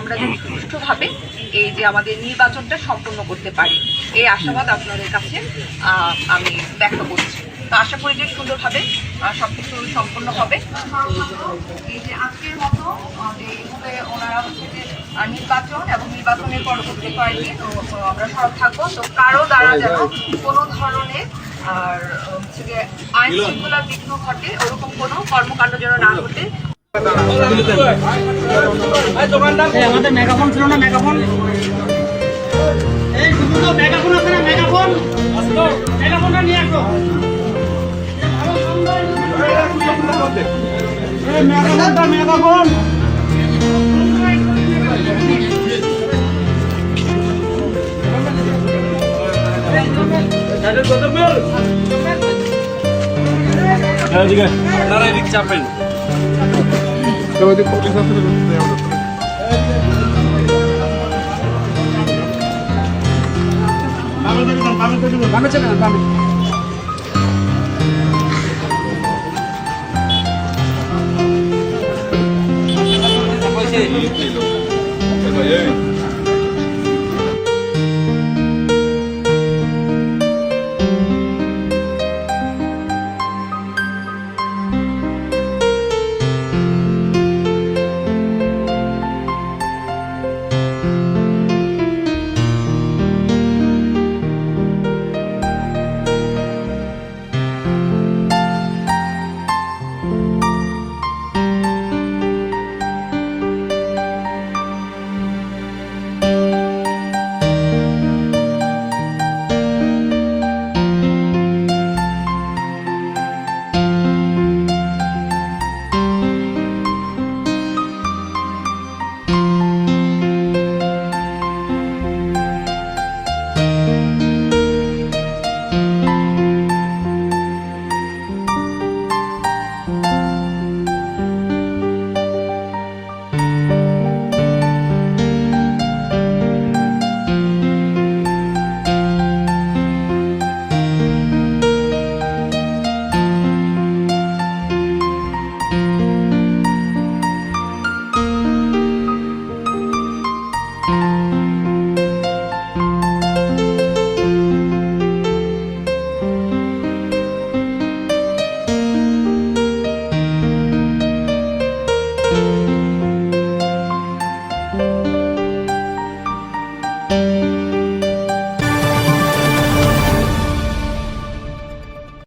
আমরা যেন সুষ্ঠুভাবে এই যে আমাদের নির্বাচনটা সম্পন্ন করতে পারি, এই আশাবাদ আপনাদের কাছে আমি ব্যক্ত করছি। তো আশা করি যে সুন্দরভাবে সবকিছু সম্পন্ন হবে। এই যে আজকের মতো যে এইভাবে ওনারা হচ্ছে যে নির্বাচন এবং নির্বাচনের পরবর্তী কয়েকদিন আমরা সরব থাকবো। তো কারো দ্বারা যেন কোনো ধরনের আর হচ্ছে যে আইন শৃঙ্খলার বিঘ্ন ঘটে, ওরকম কোনো কর্মকাণ্ড যেন না ঘটে। আমাদের মেগাফোন ছিল না, মেগাফোন এই শুধু তো মেগাফোন আছে না, মেগাফোন মেগাফোনটা নিয়ে আসো। মেগাফোনটা মেগাফোন আপনারা এদিক চাপেন। পুলিশ আছে বামে